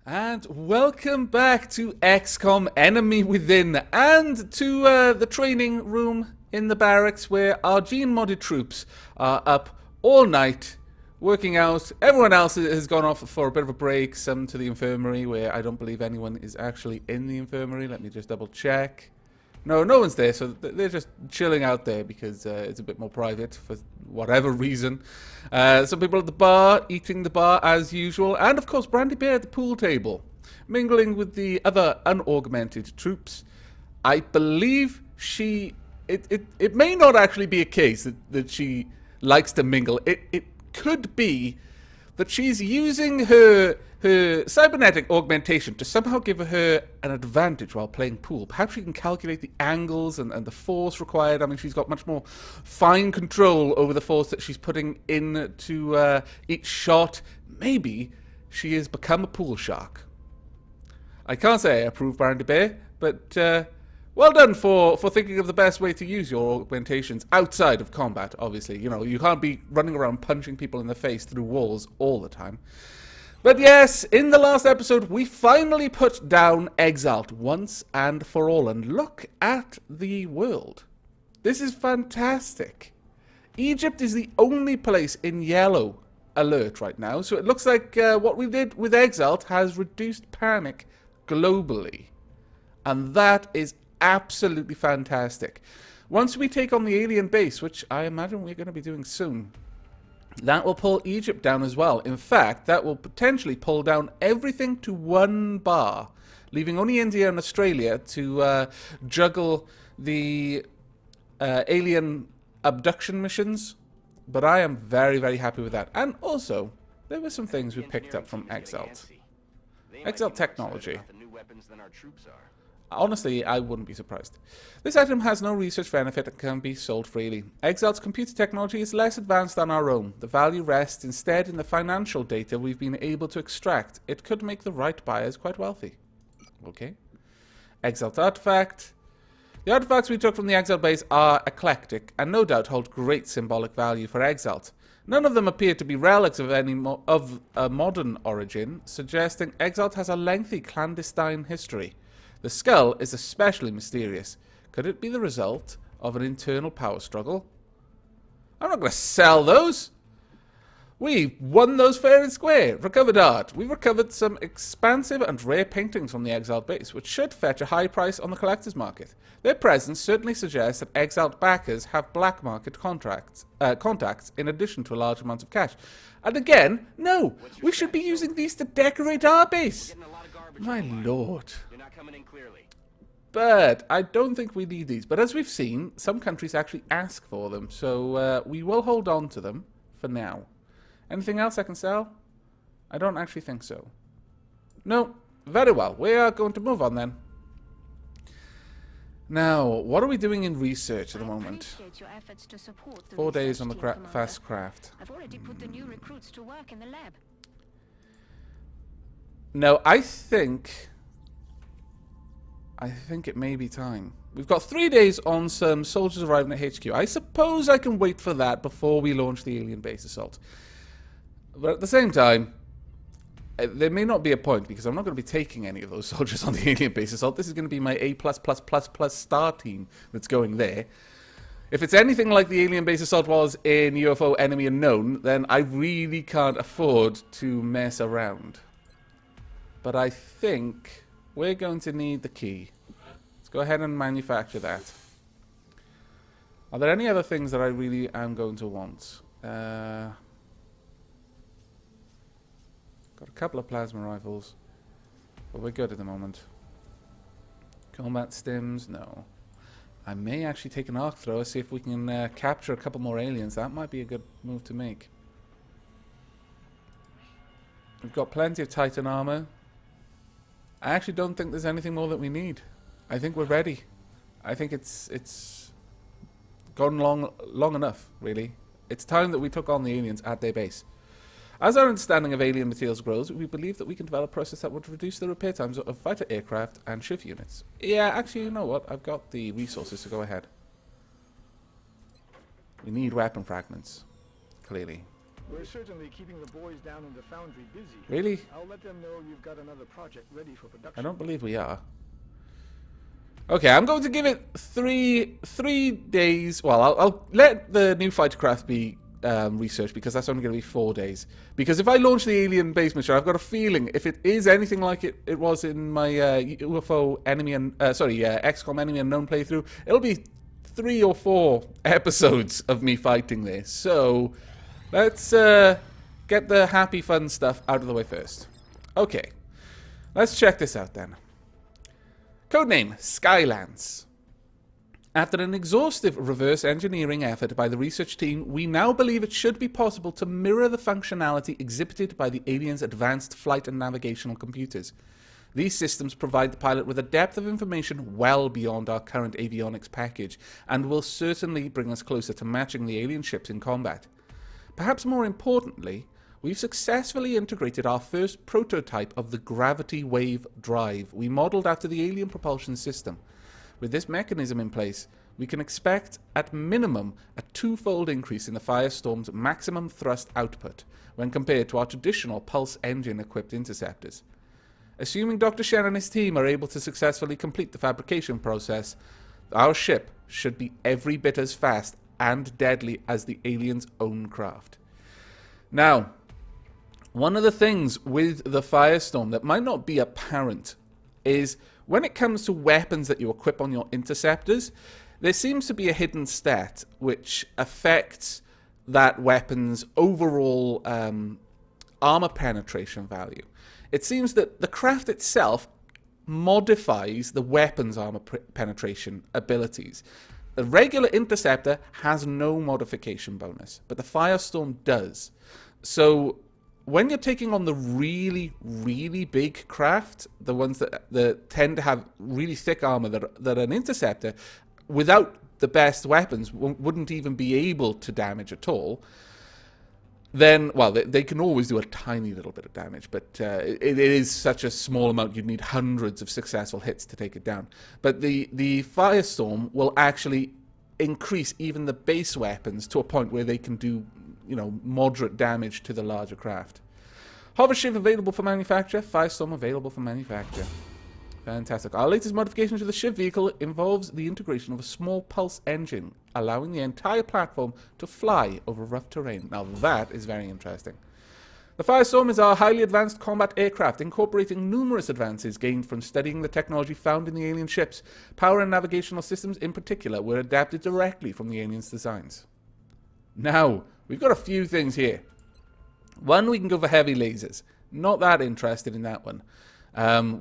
And welcome back to Xcom Enemy Within and to the training room in the barracks where our gene-modded troops are up all night working out. Everyone else has gone off for a bit of a break, some to the infirmary where I don't believe anyone is actually in the infirmary. Let me just double check. No one's there, so they're just chilling out there because it's a bit more private for whatever reason. Some people at the bar, eating the bar as usual, and of course Brandy Bear at the pool table, mingling with the other unaugmented troops. I believe it may not actually be a case that she likes to mingle. It could be that she's using her cybernetic augmentation to somehow give her an advantage while playing pool. Perhaps she can calculate the angles and the force required. I mean, she's got much more fine control over the force that she's putting into each shot. Maybe she has become a pool shark. I can't say I approve, Brandy Bear, but well done for thinking of the best way to use your augmentations outside of combat, obviously. You know, you can't be running around punching people in the face through walls all the time. But yes, in the last episode, we finally put down Exalt once and for all. And look at the world. This is fantastic. Egypt is the only place in yellow alert right now. So it looks like what we did with Exalt has reduced panic globally. And that is absolutely fantastic. Once we take on the alien base, which I imagine we're going to be doing soon, that will pull Egypt down as well. In fact, that will potentially pull down everything to one bar, leaving only India and Australia to juggle the alien abduction missions. But I am very, very happy with that. And also, there were some things we picked up from Exalt. Exalt technology. Honestly, I wouldn't be surprised. This item has no research benefit and can be sold freely. Exalt's computer technology is less advanced than our own. The value rests instead in the financial data we've been able to extract. It could make the right buyers quite wealthy. Okay. Exalt artifact. The artifacts we took from the Exalt base are eclectic and no doubt hold great symbolic value for Exalt. None of them appear to be relics of of a modern origin, suggesting Exalt has a lengthy clandestine history. The skull is especially mysterious. Could it be the result of an internal power struggle? I'm not going to sell those. We won those fair and square. Recovered art. We've recovered some expansive and rare paintings from the Exalt base, which should fetch a high price on the collector's market. Their presence certainly suggests that Exalt backers have black market contacts in addition to a large amount of cash. And again, no, we should be using these to decorate our base. My lord. But I don't think we need these. But as we've seen, some countries actually ask for them. So we will hold on to them for now. Anything else I can sell? I don't actually think so. No. Very well. We are going to move on then. Now, what are we doing in research at the moment? 4 days on the fast craft. I've already put the new recruits to work in the lab. No, I think it may be time. We've got 3 days on some soldiers arriving at HQ. I suppose I can wait for that before we launch the alien base assault. But at the same time, there may not be a point because I'm not going to be taking any of those soldiers on the alien base assault. This is going to be my A++++ star team that's going there. If it's anything like the alien base assault was in UFO Enemy Unknown, then I really can't afford to mess around. But I think we're going to need the key. Let's go ahead and manufacture that. Are there any other things that I really am going to want? Got a couple of plasma rifles, but we're good at the moment. Combat stims, no. I may actually take an arc thrower, see if we can capture a couple more aliens. That might be a good move to make. We've got plenty of Titan armor. I actually don't think there's anything more that we need. I think we're ready. I think it's gone long enough, really. It's time that we took on the aliens at their base. As our understanding of alien materials grows, we believe that we can develop a process that would reduce the repair times of fighter aircraft and shift units. Yeah, actually, you know what? I've got the resources to go ahead. We need weapon fragments, clearly. We're certainly keeping the boys down in the foundry busy. Really? I'll let them know you've got another project ready for production. I don't believe we are. Okay, I'm going to give it three days. Well, I'll let the new fighter craft be researched, because that's only going to be 4 days. Because if I launch the alien base mission, I've got a feeling if it is anything like it was in my UFO enemy and XCOM enemy unknown playthrough, it'll be 3 or 4 episodes of me fighting this. So let's get the happy fun stuff out of the way first. Okay, let's check this out then. Codename Skylands. After an exhaustive reverse engineering effort by the research team, we now believe it should be possible to mirror the functionality exhibited by the aliens' advanced flight and navigational computers. These systems provide the pilot with a depth of information well beyond our current avionics package, and will certainly bring us closer to matching the alien ships in combat. Perhaps more importantly, we've successfully integrated our first prototype of the gravity wave drive we modelled after the alien propulsion system. With this mechanism in place, we can expect, at minimum, a 2-fold increase in the Firestorm's maximum thrust output when compared to our traditional pulse engine-equipped interceptors. Assuming Dr. Shen and his team are able to successfully complete the fabrication process, our ship should be every bit as fast and deadly as the aliens' own craft. Now, one of the things with the Firestorm that might not be apparent is when it comes to weapons that you equip on your interceptors, there seems to be a hidden stat which affects that weapon's overall armor penetration value. It seems that the craft itself modifies the weapon's armor penetration abilities. The regular interceptor has no modification bonus, but the Firestorm does. So when you're taking on the really, really big craft, the ones that tend to have really thick armor that an interceptor, without the best weapons, wouldn't even be able to damage at all, then, well, they can always do a tiny little bit of damage, but it is such a small amount, you'd need hundreds of successful hits to take it down. But the Firestorm will actually increase even the base weapons to a point where they can do, you know, moderate damage to the larger craft. Hover ship available for manufacture. Firestorm available for manufacture. Fantastic. Our latest modification to the ship vehicle involves the integration of a small pulse engine, allowing the entire platform to fly over rough terrain. Now that is very interesting. The Firestorm is our highly advanced combat aircraft, incorporating numerous advances gained from studying the technology found in the alien ships. Power and navigational systems in particular were adapted directly from the aliens' designs. Now, we've got a few things here. One, we can go for heavy lasers. Not that interested in that one.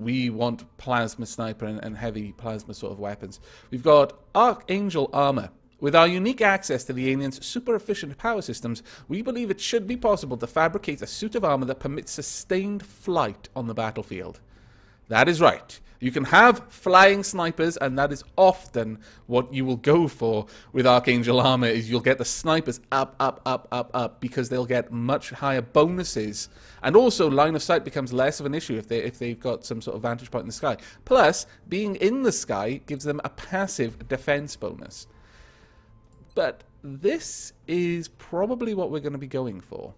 We want plasma sniper and heavy plasma sort of weapons. We've got Archangel armor. With our unique access to the aliens' super efficient power systems, we believe it should be possible to fabricate a suit of armor that permits sustained flight on the battlefield. That is right. You can have flying snipers, and that is often what you will go for with Archangel armor, is you'll get the snipers up, because they'll get much higher bonuses. And also, line of sight becomes less of an issue if they've got some sort of vantage point in the sky. Plus, being in the sky gives them a passive defense bonus. But this is probably what we're going to be going for.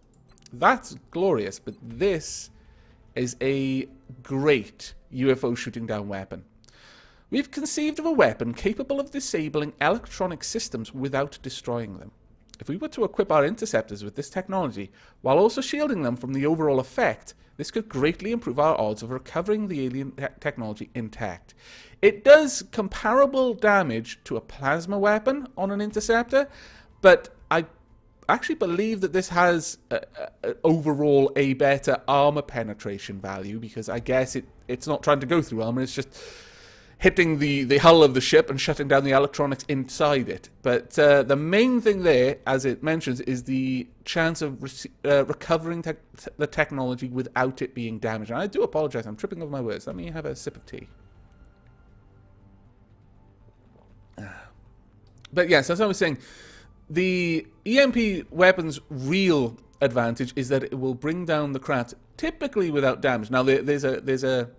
That's glorious, but this is a great UFO shooting down weapon. We've conceived of a weapon capable of disabling electronic systems without destroying them. If we were to equip our interceptors with this technology, while also shielding them from the overall effect, this could greatly improve our odds of recovering the alien technology intact. It does comparable damage to a plasma weapon on an interceptor, but I actually believe that this has overall a better armor penetration value, because I guess it's not trying to go through armor, it's just hitting the hull of the ship and shutting down the electronics inside it. But the main thing there, as it mentions, is the chance of recovering the technology without it being damaged. And I do apologize, I'm tripping over my words. Let me have a sip of tea. But yes, as I was saying, the EMP weapon's real advantage is that it will bring down the craft typically without damage. Now, there's a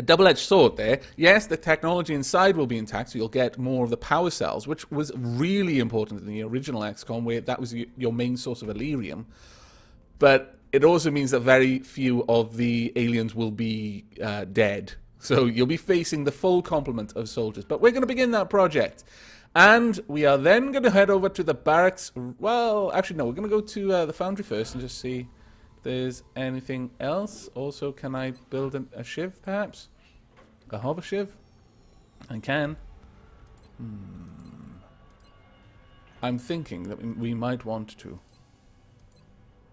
double-edged sword there. Yes, the technology inside will be intact, so you'll get more of the power cells, which was really important in the original XCOM, where that was your main source of Elerium. but it also means that very few of the aliens will be dead. So you'll be facing the full complement of soldiers. But we're going to begin that project. And we are then going to head over to the barracks. Well, actually, no, we're going to go to the foundry first and just see if there's anything else. Also, can I build a shiv, perhaps? A hover shiv? I can. I'm thinking that we might want to.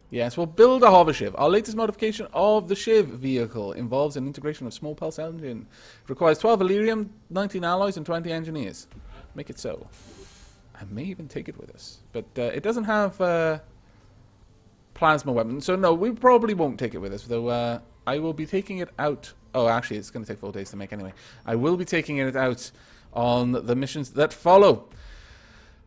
Yes, we'll build a hover shiv. Our latest modification of the shiv vehicle involves an integration of small pulse engine. It requires 12 Illyrium, 19 alloys, and 20 engineers. Make it so. I may even take it with us. But it doesn't have plasma weapons. So no, we probably won't take it with us. Though I will be taking it out. Oh, actually, it's going to take 4 days to make anyway. I will be taking it out on the missions that follow.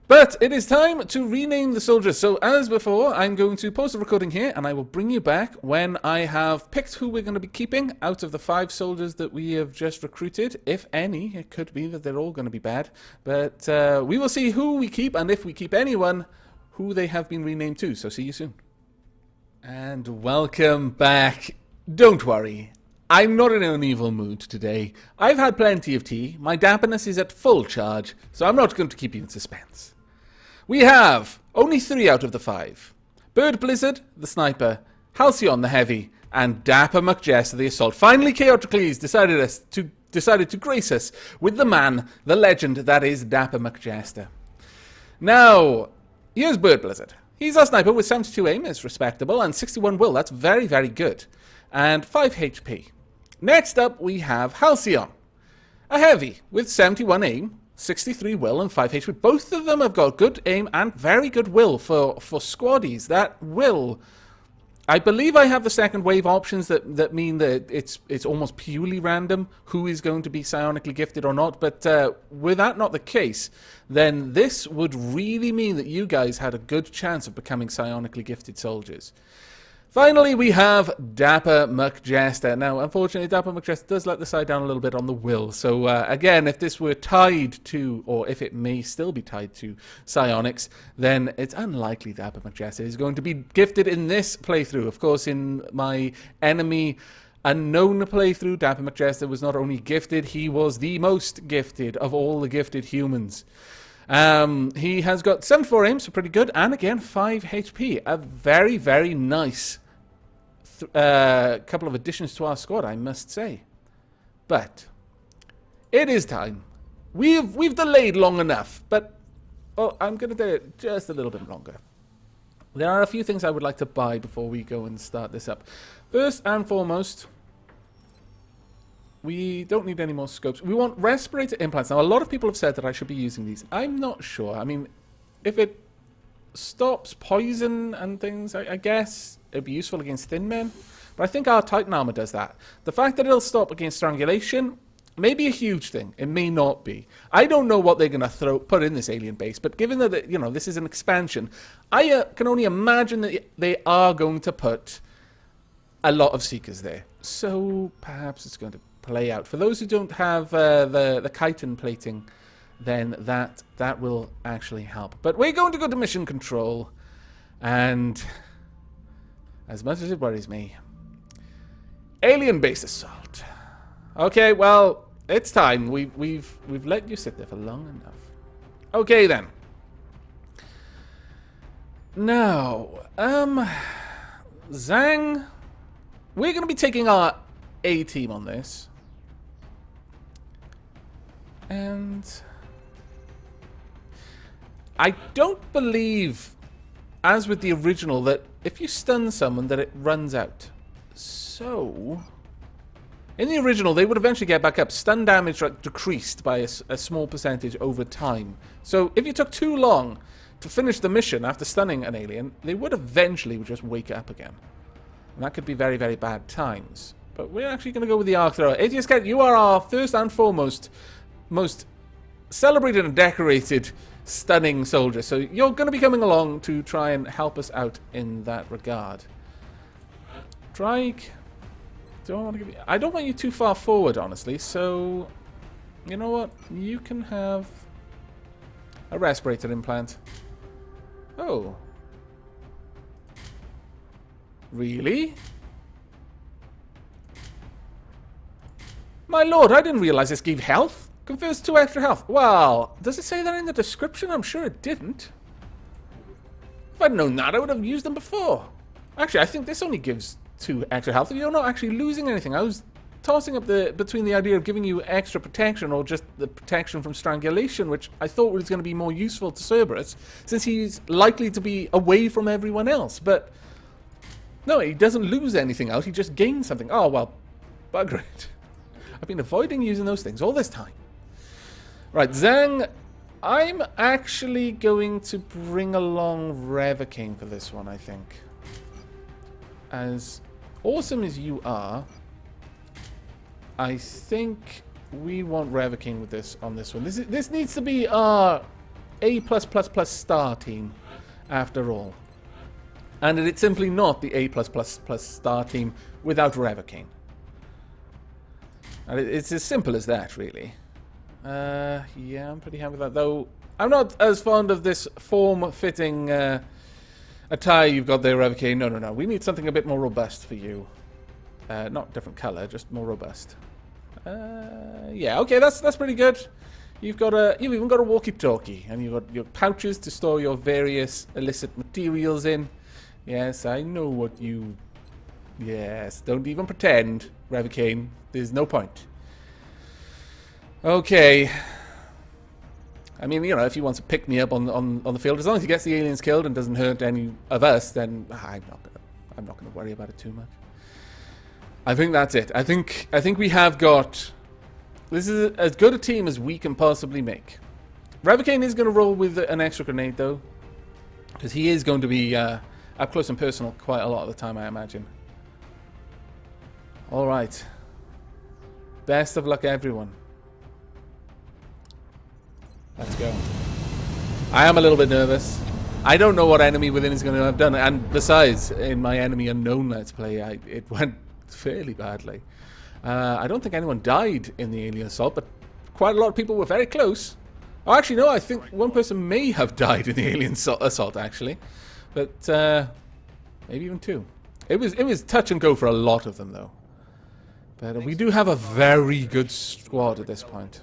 But it is time to rename the soldiers. So as before, I'm going to pause the recording here, and I will bring you back when I have picked who we're going to be keeping out of the 5 soldiers that we have just recruited. If any, it could be that they're all going to be bad. But we will see who we keep, and if we keep anyone, who they have been renamed to. So see you soon. And welcome back. Don't worry. I'm not in an evil mood today. I've had plenty of tea. My dapperness is at full charge, so I'm not going to keep you in suspense. We have only 3 out of the 5. Bird Blizzard, the sniper, Halcyon, the heavy, and Dapper McJester, the assault. Finally, Chaoticles decided to grace us with the man, the legend that is Dapper McJester. Now, here's Bird Blizzard. He's our sniper with 72 aim, is respectable, and 61 will. That's very, very good. And 5 HP. Next up, we have Halcyon, a heavy with 71 aim, 63 will, and 5 HP. Both of them have got good aim and very good will for squaddies. That will, I believe I have the second wave options that mean that it's almost purely random who is going to be psionically gifted or not. But were that not the case, then this would really mean that you guys had a good chance of becoming psionically gifted soldiers. Finally, we have Dapper McJester. Now, unfortunately, Dapper McJester does let the side down a little bit on the will. So, again, if this were tied to, or if it may still be tied to psionics, then it's unlikely Dapper McJester is going to be gifted in this playthrough. Of course, in my enemy unknown playthrough, Dapper McJester was not only gifted, he was the most gifted of all the gifted humans. He has got 74 aim, so pretty good, and again 5 HP. A very, very nice couple of additions to our squad, I must say. But it is time. We've delayed long enough, but I'm going to do it just a little bit longer. There are a few things I would like to buy before we go and start this up. First and foremost, we don't need any more scopes. We want respirator implants. Now, a lot of people have said that I should be using these. I'm not sure. I mean, if it stops poison and things, I guess it'd be useful against thin men. But I think our Titan armor does that. The fact that it'll stop against strangulation may be a huge thing. It may not be. I don't know what they're going to put in this alien base, but given that, this is an expansion, I can only imagine that they are going to put a lot of Seekers there. So perhaps it's going to play out. For those who don't have the chitin plating, then that will actually help. But we're going to go to mission control, and as much as it worries me, alien base assault. Okay, well, it's time. We've let you sit there for long enough. Okay then. Now, Zhang, we're going to be taking our A team on this. And I don't believe, as with the original, that if you stun someone that it runs out. So, in the original, they would eventually get back up. Stun damage decreased by a small percentage over time. So, if you took too long to finish the mission after stunning an alien, they would eventually just wake up again. And that could be very, very bad times. But we're actually going to go with the arc thrower. ATS Cat, you are our first and foremost most celebrated and decorated stunning soldier. So you're going to be coming along to try and help us out in that regard. Drake, I don't want you too far forward, honestly. So, you know what? You can have a respirator implant. Oh. Really? My lord, I didn't realize this gave health. Confers 2 extra health. Well, does it say that in the description? I'm sure it didn't. If I'd known that, I would have used them before. Actually, I think this only gives 2 extra health. You're not actually losing anything. I was tossing up between the idea of giving you extra protection or just the protection from strangulation, which I thought was going to be more useful to Cerberus, since he's likely to be away from everyone else. But no, he doesn't lose anything else. He just gains something. Oh, well, bugger it. I've been avoiding using those things all this time. Right, Zhang, I'm actually going to bring along Revocaine for this one, I think. As awesome as you are, I think we want Revocaine with this on this one. This needs to be our A+++ star team, after all. And it's simply not the A+++ star team without Revocaine. And it's as simple as that, really. Yeah, I'm pretty happy with that. Though, I'm not as fond of this form-fitting attire you've got there, Revocaine. No, no, no. We need something a bit more robust for you. Not different colour, just more robust. Yeah, okay, that's pretty good. You've even got a walkie-talkie, and you've got your pouches to store your various illicit materials in. Yes, I know what you... Yes, don't even pretend, Revocaine. There's no point. Okay. I mean, you know, if he wants to pick me up on the field, as long as he gets the aliens killed and doesn't hurt any of us, then I'm not gonna worry about it too much. I think that's it. I think we have got... This is as good a team as we can possibly make. Revocaine is going to roll with an extra grenade, though. Because he is going to be up close and personal quite a lot of the time, I imagine. Alright. Best of luck, everyone. Let's go. I am a little bit nervous. I don't know what enemy within is going to have done. And besides, in my enemy unknown Let's Play, it went fairly badly. I don't think anyone died in the alien assault, but quite a lot of people were very close. Oh, actually, no, I think one person may have died in the alien assault, actually. But maybe even 2. It was touch and go for a lot of them, though. But we do have a very good squad at this point.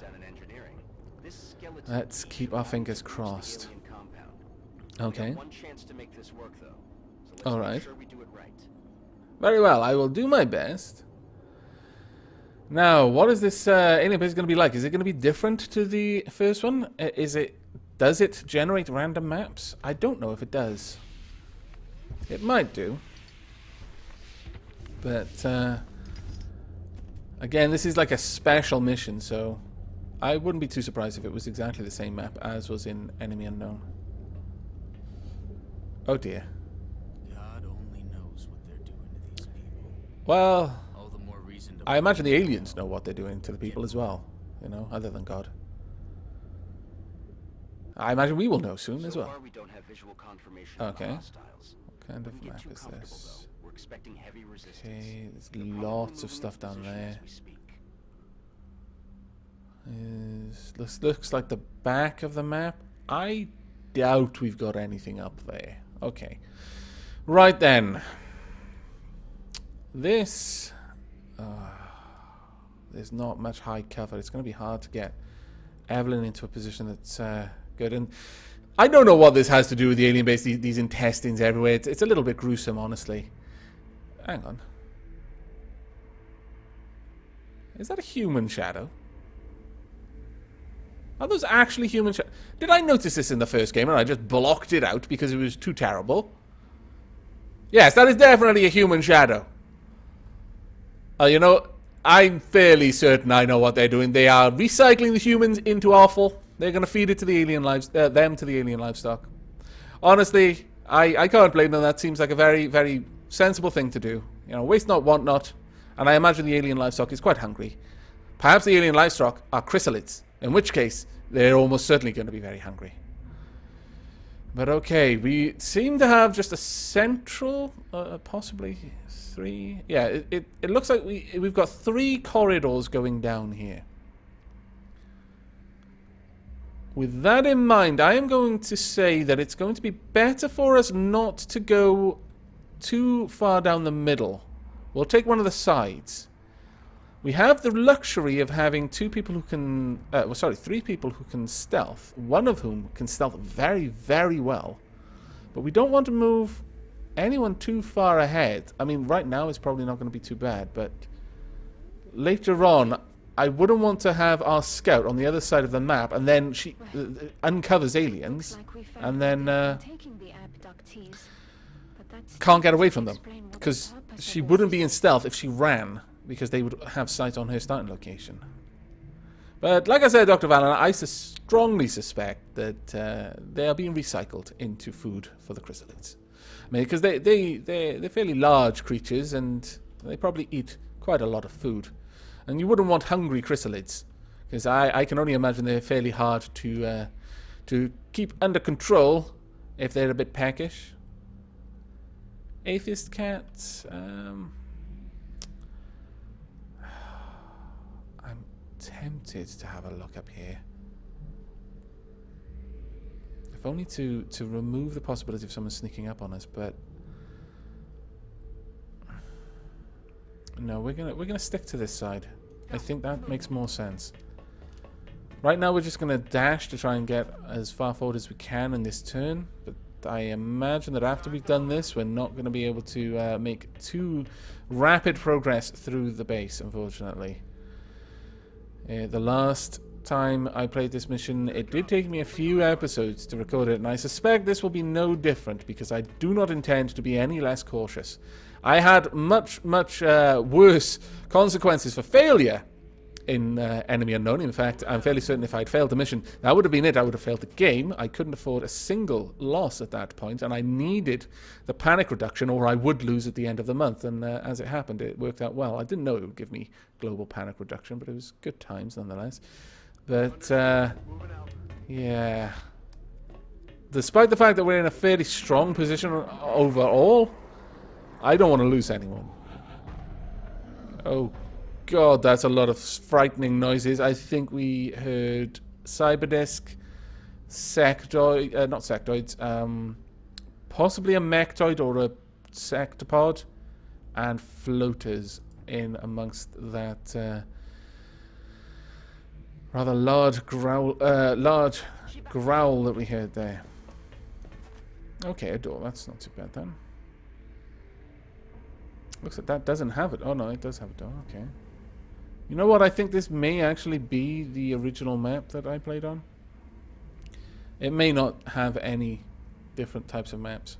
Let's keep our fingers crossed. Okay. Alright. Very well, I will do my best. Now, what is this alien base going to be like? Is it going to be different to the first one? Does it generate random maps? I don't know if it does. It might do. But, again, this is like a special mission, so I wouldn't be too surprised if it was exactly the same map as was in Enemy Unknown. Oh dear. God only knows what they're doing to these people. Well, All the more reason to I imagine the aliens know what they're doing to the people as well, you know, other than God. I imagine we will know soon as well. We don't have visual confirmation Okay. of hostiles. What kind of Wouldn't get map too is comfortable, this? though. We're expecting heavy resistance. Okay, there's They're probably lots of moving stuff into down position there. as we speak. Looks like the back of the map. I doubt we've got anything up there. Okay. Right then. This... there's not much high cover. It's going to be hard to get Evelyn into a position that's good. And I don't know what this has to do with the alien base, these intestines everywhere. It's a little bit gruesome, honestly. Hang on. Is that a human shadow? Are those actually human shadows? Did I notice this in the first game and I just blocked it out because it was too terrible? Yes, that is definitely a human shadow. You know, I'm fairly certain I know what they're doing. They are recycling the humans into offal. They're going to feed it to the alien them to the alien livestock. Honestly, I can't blame them. That seems like a very, very sensible thing to do. You know, waste not, want not. And I imagine the alien livestock is quite hungry. Perhaps the alien livestock are chrysalids, in which case they're almost certainly going to be very hungry. But okay, we seem to have just a central, possibly 3. Yeah, it looks like we've got 3 corridors going down here. With that in mind, I am going to say that it's going to be better for us not to go too far down the middle. We'll take one of the sides. We have the luxury of having 2 people who can... 3 people who can stealth. One of whom can stealth very, very well. But we don't want to move anyone too far ahead. I mean, right now it's probably not going to be too bad, but later on, I wouldn't want to have our scout on the other side of the map, and then she uncovers aliens, and then can't get away from them. Because she wouldn't be in stealth if she ran, because they would have sight on her starting location. But like I said, Dr. Valen, I strongly suspect that they are being recycled into food for the chrysalids. I mean, because they're fairly large creatures, and they probably eat quite a lot of food. And you wouldn't want hungry chrysalids, because I can only imagine they're fairly hard to keep under control if they're a bit peckish. Atheist cat. I'm tempted to have a look up here. If only to remove the possibility of someone sneaking up on us, but no, we're gonna stick to this side. I think that makes more sense. Right now we're just gonna dash to try and get as far forward as we can in this turn, but I imagine that after we've done this, we're not going to be able to make too rapid progress through the base, unfortunately. The last time I played this mission, it did take me a few episodes to record it, and I suspect this will be no different, because I do not intend to be any less cautious. I had much worse consequences for failure in Enemy Unknown. In fact, I'm fairly certain if I'd failed the mission, that would have been it. I would have failed the game. I couldn't afford a single loss at that point, and I needed the panic reduction, or I would lose at the end of the month. And as it happened, it worked out well. I didn't know it would give me global panic reduction, but it was good times nonetheless. But yeah, despite the fact that we're in a fairly strong position overall, I don't want to lose anyone. Oh God, that's a lot of frightening noises. I think we heard Cyberdisk, sectoid, not sectoids, possibly a mechtoid or a sectopod, and floaters in amongst that rather large growl that we heard there. Okay, a door. That's not too bad then. Looks like that doesn't have it. Oh no, it does have a door. Okay. You know what? I think this may actually be the original map that I played on. It may not have any different types of maps.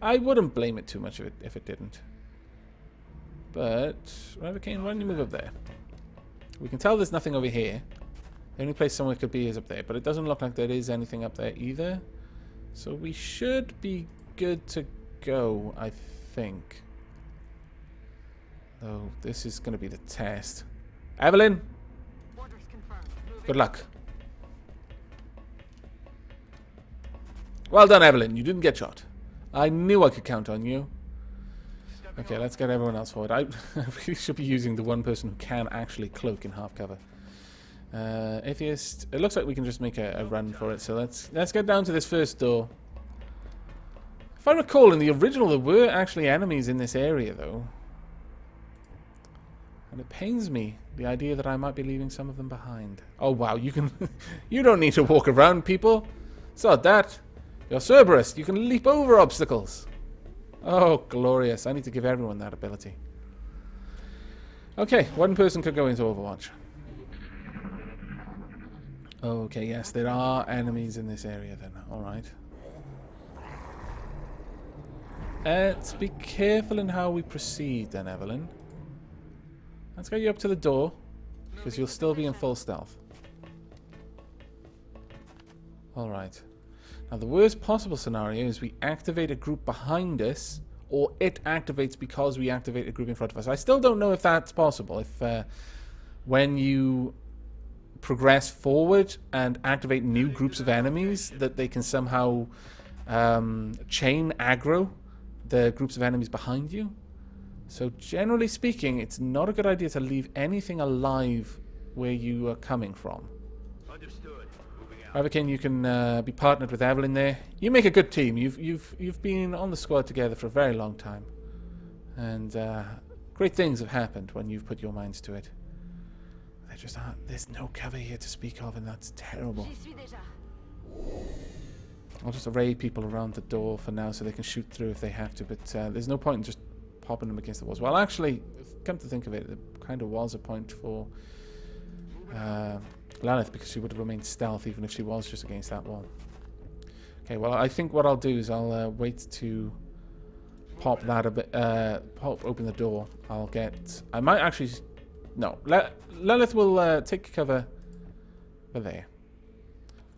I wouldn't blame it too much if it didn't. But, Rabbit Kane, why don't you move up there? We can tell there's nothing over here. The only place someone could be is up there, but it doesn't look like there is anything up there either. So we should be good to go, I think. Oh, this is going to be the test. Evelyn! Good luck. Well done, Evelyn. You didn't get shot. I knew I could count on you. Okay, let's get everyone else forward. I really should be using the one person who can actually cloak in half cover. Atheist. It looks like we can just make a run for it, so let's get down to this first door. If I recall, in the original there were actually enemies in this area, though. And it pains me, the idea that I might be leaving some of them behind. Oh wow, you can... you don't need to walk around, people. It's not that. You're Cerberus. You can leap over obstacles. Oh, glorious. I need to give everyone that ability. Okay, one person could go into Overwatch. Okay, yes, there are enemies in this area then. Alright. Let's be careful in how we proceed then, Evelyn. Let's get you up to the door, because you'll still be in full stealth. Alright. Now the worst possible scenario is we activate a group behind us, or it activates because we activate a group in front of us. I still don't know if that's possible. If when you progress forward and activate new groups of enemies, that they can somehow chain aggro the groups of enemies behind you. So generally speaking, it's not a good idea to leave anything alive where you are coming from. Understood. Moving Aavak, you can be partnered with Evelyn there. You make a good team. You've been on the squad together for a very long time, and great things have happened when you've put your minds to it. There just aren't. There's no cover here to speak of, and that's terrible. I'll just array people around the door for now so they can shoot through if they have to, but there's no point in just popping them against the walls. Well, actually, come to think of it, it kind of was a point for Lalith, because she would have remained stealth even if she was just against that wall. Okay, well, I think what I'll do is I'll wait to pop that a bit, pop open the door. I might actually, no, Lalith will take cover for there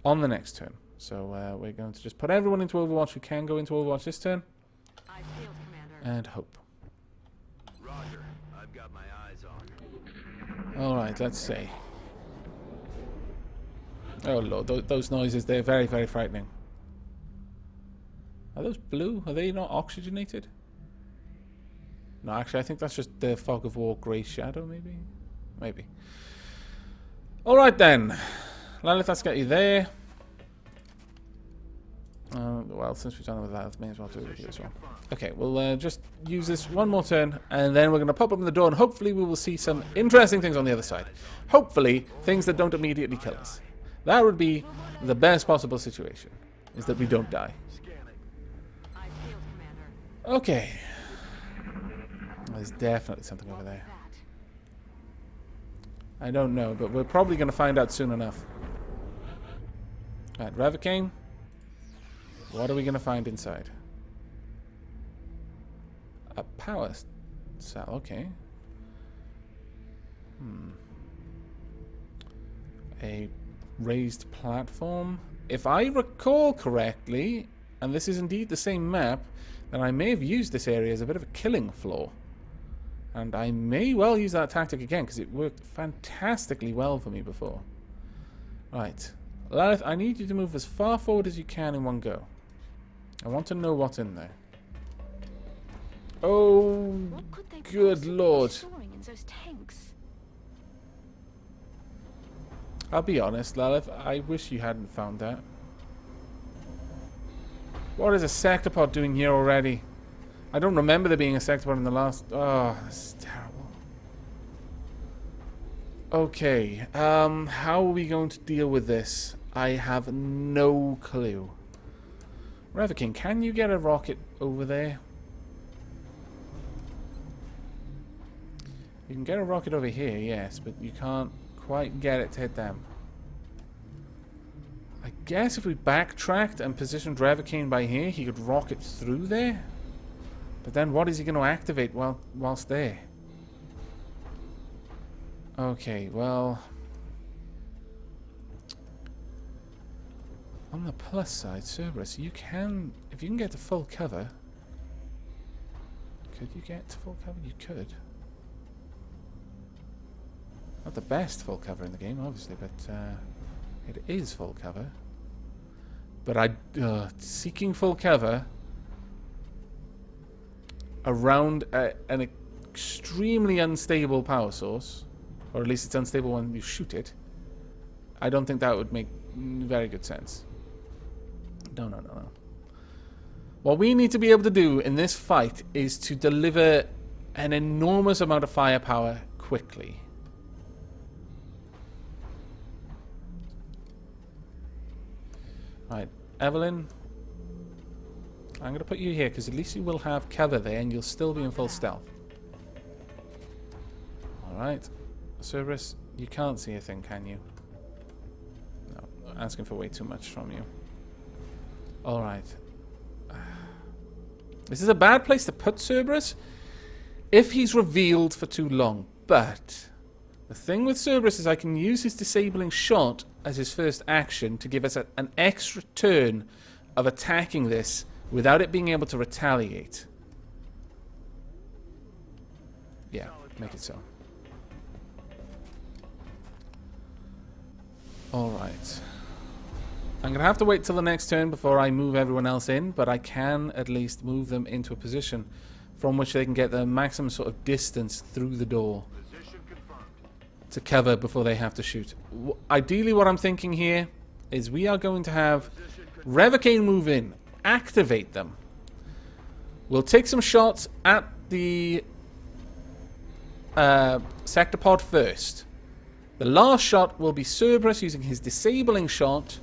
on the next turn. So we're going to just put everyone into Overwatch who can go into Overwatch this turn. And hope. Roger. I've got my eyes on. Alright, let's see. Oh lord, those noises, they're very, very frightening. Are those blue? Are they not oxygenated? No, actually, I think that's just the Fog of War Grey Shadow, maybe? Maybe. Alright then. Lalith, let's get you there. Well, since we've done it with that, may as well do it with you as well. Okay, we'll just use this one more turn, and then we're going to pop open the door, and hopefully we will see some interesting things on the other side. Hopefully, things that don't immediately kill us. That would be the best possible situation, is that we don't die. Okay. There's definitely something over there. I don't know, but we're probably going to find out soon enough. Alright, Ravicane. What are we going to find inside? A power cell, okay. A raised platform. If I recall correctly, and this is indeed the same map, then I may have used this area as a bit of a killing floor. And I may well use that tactic again, because it worked fantastically well for me before. Right. Lalith, I need you to move as far forward as you can in one go. I want to know what's in there. Oh, good lord. I'll be honest, Lalith, I wish you hadn't found that. What is a Sectopod doing here already? I don't remember there being a Sectopod in the last... Oh, this is terrible. Okay, how are we going to deal with this? I have no clue. Ravicane, can you get a rocket over there? You can get a rocket over here, yes, but you can't quite get it to hit them. I guess if we backtracked and positioned Ravicane by here, he could rocket through there. But then what is he going to activate whilst there? Okay, well... On the plus side, Cerberus, you can... If you can get to full cover... Could you get to full cover? You could. Not the best full cover in the game, obviously, but it is full cover. But seeking full cover around an extremely unstable power source, or at least it's unstable when you shoot it, I don't think that would make very good sense. No. What we need to be able to do in this fight is to deliver an enormous amount of firepower quickly. Right, Evelyn, I'm going to put you here because at least you will have cover there and you'll still be in full stealth. Alright, Cerberus, you can't see a thing, can you? No, asking for way too much from you. Alright. This is a bad place to put Cerberus if he's revealed for too long, but the thing with Cerberus is I can use his disabling shot as his first action to give us an extra turn of attacking this without it being able to retaliate. Yeah, make it so. Alright. I'm going to have to wait till the next turn before I move everyone else in, but I can at least move them into a position from which they can get the maximum sort of distance through the door to cover before they have to shoot. Ideally what I'm thinking here is we are going to have Revocane move in, activate them. We'll take some shots at the Sectopod first. The last shot will be Cerberus using his disabling shot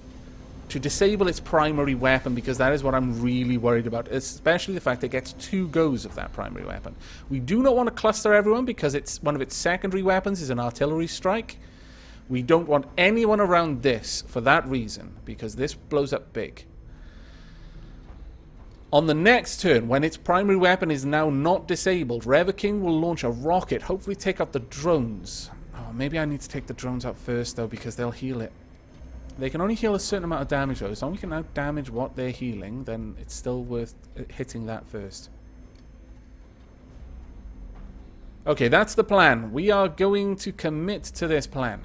to disable its primary weapon, because that is what I'm really worried about, especially the fact it gets 2 goes of that primary weapon. We do not want to cluster everyone because it's one of its secondary weapons is an artillery strike. We don't want anyone around this for that reason, because this blows up big. On the next turn, when its primary weapon is now not disabled, Revocane will launch a rocket, hopefully take out the drones. Oh, maybe I need to take the drones out first, though, because they'll heal it. They can only heal a certain amount of damage, though. As long as we can out damage what they're healing, then it's still worth hitting that first. Okay, that's the plan. We are going to commit to this plan.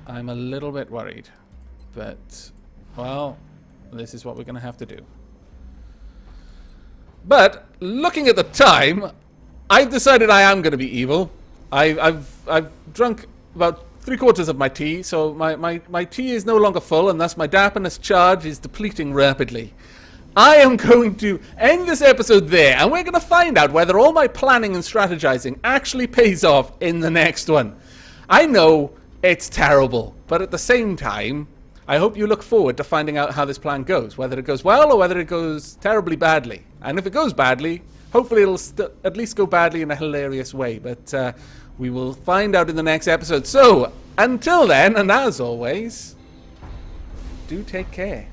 I'm a little bit worried, but, well, this is what we're going to have to do. But, looking at the time, I've decided I am going to be evil. I've drunk about 3/4 of my tea, so my tea is no longer full, and thus my dapperness charge is depleting rapidly. I am going to end this episode there, and we're going to find out whether all my planning and strategizing actually pays off in the next one. I know it's terrible, but at the same time, I hope you look forward to finding out how this plan goes, whether it goes well or whether it goes terribly badly. And if it goes badly, hopefully it'll at least go badly in a hilarious way, but we will find out in the next episode. So, until then, and as always, do take care.